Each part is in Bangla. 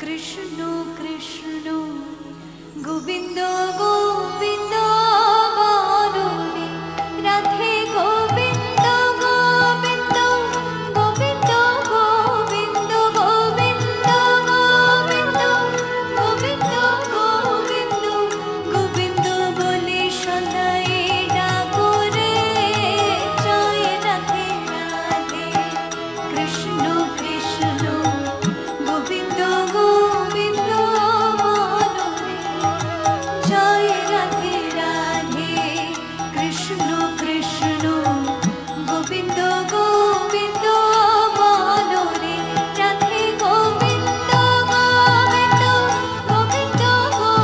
কৃষ্ণ কৃষ্ণ গোবিন্দ গোবিন্দ বলরে রাধে গোবিন্দ গোবিন্দ গোবিন্দ গোবিন্দ গোবিন্দ গোবিন্দ গোবিন্দ গোবিন্দ গোবিন্দ বলে সদাই ডাকো রে জয় রাধে রাধে কৃষ্ণ কৃষ্ণ গোবিন্দ গোবিন্দ বলরে জয় রাধে রাধে কৃষ্ণ কৃষ্ণ গোবিন্দ গোবিন্দ বলরে রাধে গোবিন্দ গোবিন্দ গোবিন্দ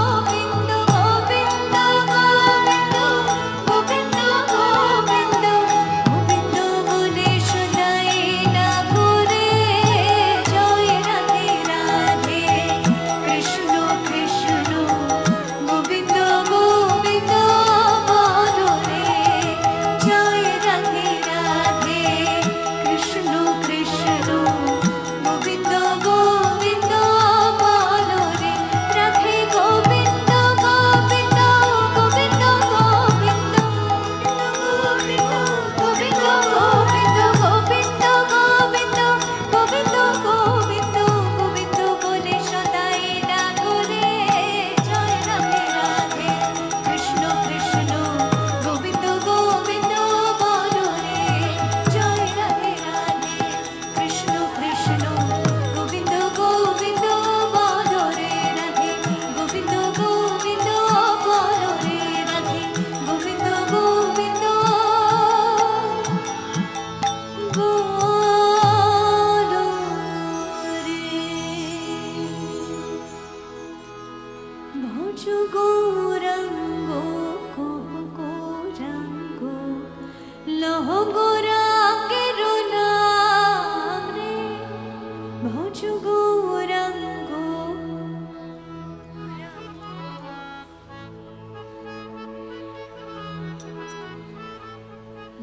গোবিন্দ গোবিন্দ গোবিন্দ গোবিন্দ গোবিন্দ বলে সদাই ডাকো রে জয় রাধে রাধে কৃষ্ণ কৃষ্ণ গোবিন্দ গোবিন্দ বলরে জয় রাধে রাধে কৃষ্ণ কৃষ্ণ গোবিন্দ গোবিন্দ বলরে রাধে গোবিন্দ গোবিন্দ গোবিন্দ গোবিন্দ গোবিন্দ গোবিন্দ গোবিন্দ গোবিন্দ গোবিন্দ গোবিন্দ গোবিন্দ বলে সদাই ডাকো রে জয় রাধে রাধে কৃষ্ণ কৃষ্ণ গোবিন্দ গোবিন্দ বলরে জয় রাধে রাধে কৃষ্ণ কৃষ্ণ গোবিন্দ গোবিন্দ বলরে রাধে গোবিন্দ গোবিন্দ বলরে রাধে গোবিন্দ গোবিন্দ ভজ গৌরাঙ্গ গৌরাঙ্গ লহ গৌরাঙ্গের নাম রে ভজ গৌরাঙ্গ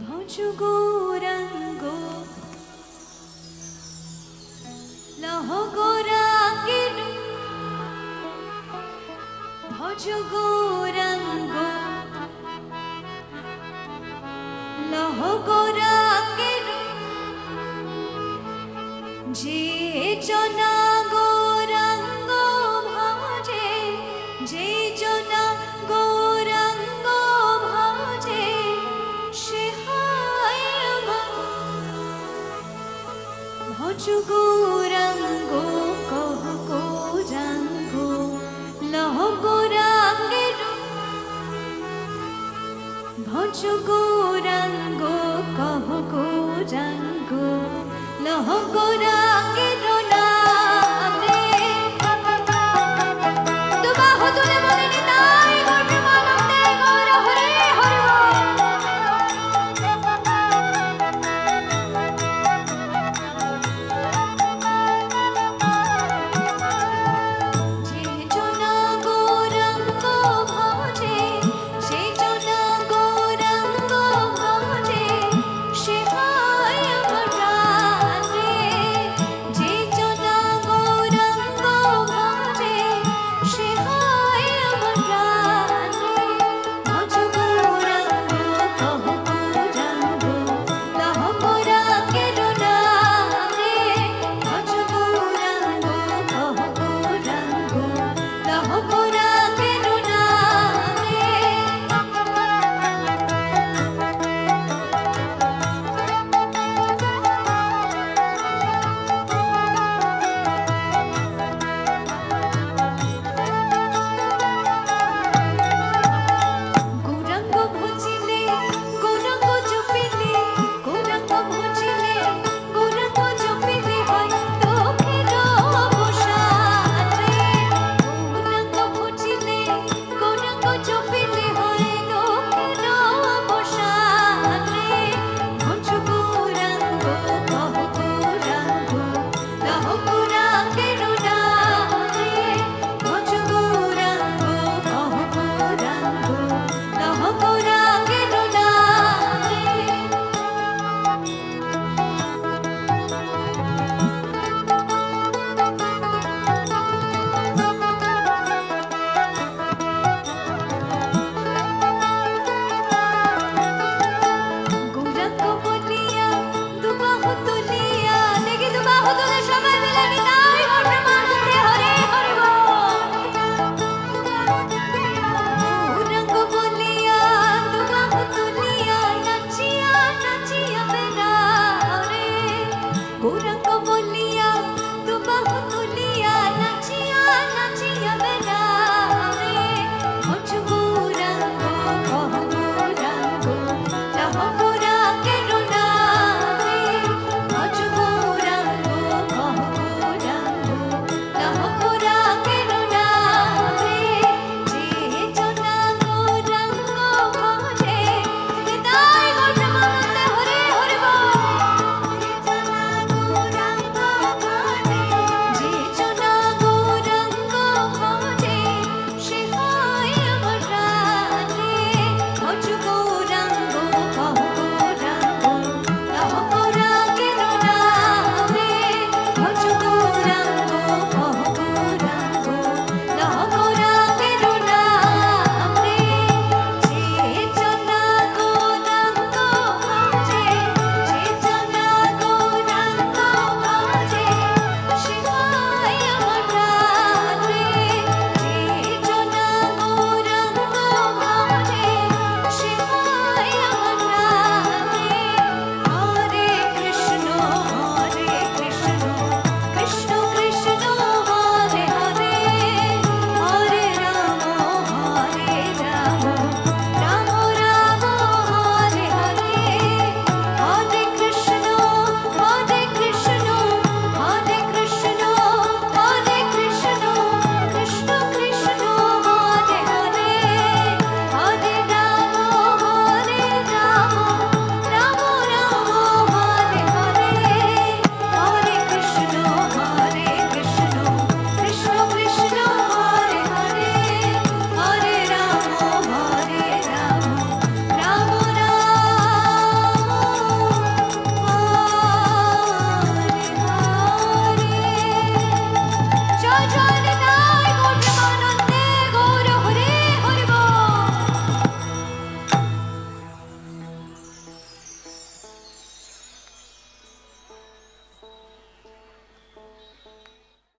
ভজ গৌরাঙ্গ লহ গৌরাঙ্গের ভজ গৌরাঙ্গ লহ গৌরাঙ্গের যে জনা গৌরাঙ্গ ভজে যে জনা গৌরাঙ্গ ভজে সে হয় আমার ভজ